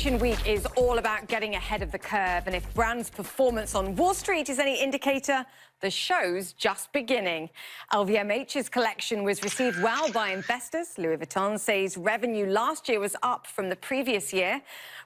Fashion Week is all about getting ahead of the curve, and if brands' performance on Wall Street is any indicator, the show's just beginning. LVMH's collection was received well by investors. Louis Vuitton says revenue last year was up from the previous year.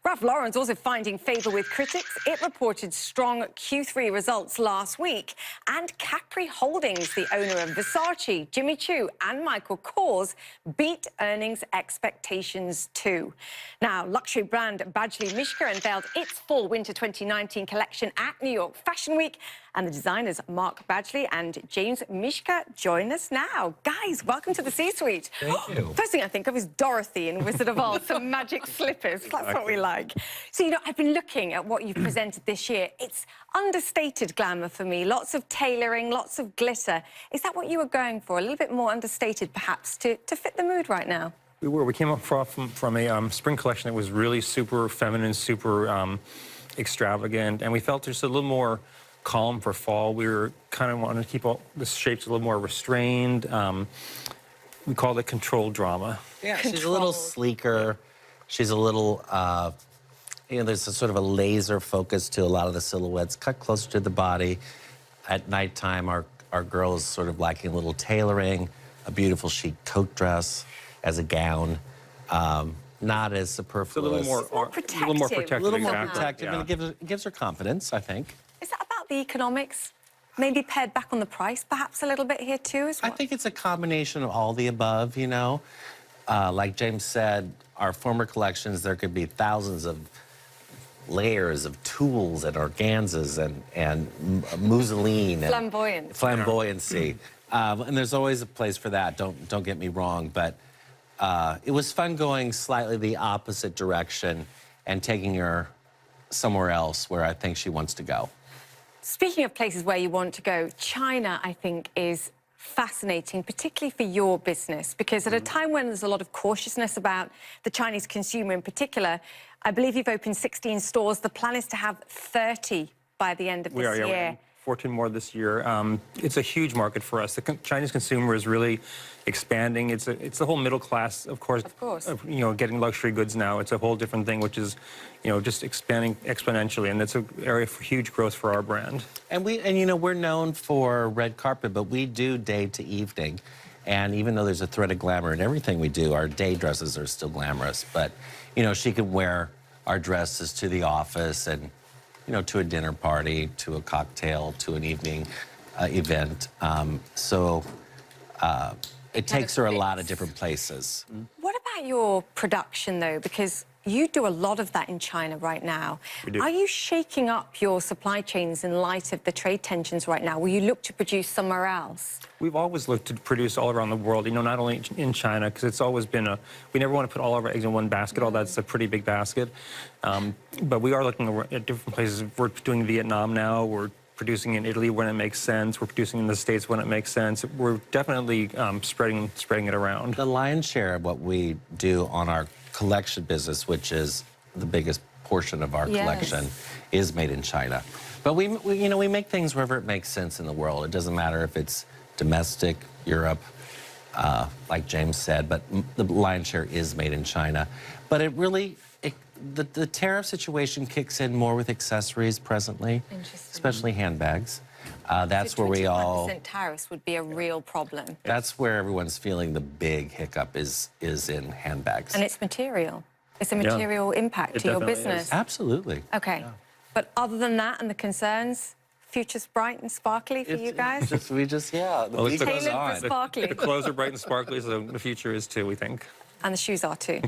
Ralph Lauren's also finding favour with critics. It reported strong Q3 results last week. And Capri Holdings, the owner of Versace, Jimmy Choo and Michael Kors, beat earnings expectations too. Now, luxury brand Badgley Mischka unveiled its fall winter 2019 collection at New York Fashion Week, and the designers Mark Badgley and James Mischka join us now. Guys, welcome to the C-suite. Thank you. First thing I think of is Dorothy in Wizard of Oz, some magic slippers. That's what we like. So, you know, I've been looking at what you've presented this year. It's understated glamour for me. Lots of tailoring, lots of glitter. Is that what you were going for? A little bit more understated, perhaps, to fit the mood right now? We came up from a spring collection that was really super feminine, super extravagant, and we felt just a little more calm for fall. We were kind of wanting to keep all the shapes a little more restrained. We called it controlled drama. Yeah, she's a little sleeker. She's a little, you know, there's a sort of a laser focus to a lot of the silhouettes, cut closer to the body. At nighttime, our girl is sort of liking a little tailoring, a beautiful chic coat dress as a gown. Not as superfluous. It's a little more protective. A little more protective, and it gives her confidence, I think. Is that about the economics? Maybe pared back on the price, perhaps a little bit here too, as well? I think it's a combination of all the above, you know. Like James said, our former collections, there could be thousands of layers of tools and organzas and mousseline and flamboyancy. And there's always a place for that, don't get me wrong, but it was fun going slightly the opposite direction and taking her somewhere else where I think she wants to go. Speaking of places where you want to go, China, I think, is fascinating, particularly for your business, because at a time when there's a lot of cautiousness about the Chinese consumer in particular, I believe you've opened 16 stores. The plan is to have 30 by the end of this year. 14 more this year. It's a huge market for us. The Chinese consumer is really expanding. It's the whole middle class, of course. You know, getting luxury goods now. It's a whole different thing, which is, you know, just expanding exponentially, and it's an area for huge growth for our brand. And you know, we're known for red carpet, but we do day to evening. And even though there's a thread of glamour in everything we do, our day dresses are still glamorous. But, you know, she can wear our dresses to the office and, you know, to a dinner party, to a cocktail, to an evening event. It takes her a lot of different places. What about your production, though? Because you do a lot of that in China right now. We do. Are you shaking up your supply chains in light of the trade tensions right now? Will you look to produce somewhere else? We've always looked to produce all around the world, you know, not only in China, because it's always been we never want to put all of our eggs in one basket, although that's a pretty big basket. But we are looking at different places. We're doing Vietnam now. We're producing in Italy when it makes sense. We're producing in the States when it makes sense. We're definitely spreading it around. The lion's share of what we do on our collection business, which is the biggest portion of our collection, is made in China. But we you know, we make things wherever it makes sense in the world. It doesn't matter if it's domestic, Europe, like James said, but the lion's share is made in China. But it really, the tariff situation kicks in more with accessories presently, especially handbags. That's where we all... 25% tariffs would be a real problem. That's where everyone's feeling the big hiccup is in handbags. And it's material. It's a material impact to your business. Absolutely. Okay. Yeah. But other than that and the concerns, future's bright and sparkly for you guys? The future goes on. Sparkly. The clothes are bright and sparkly, so the future is too, we think. And the shoes are too.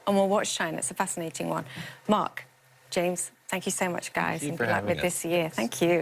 And we'll watch China. It's a fascinating one. Mark, James, thank you so much, guys. Thank you and for good luck having with us. this year. Thank you.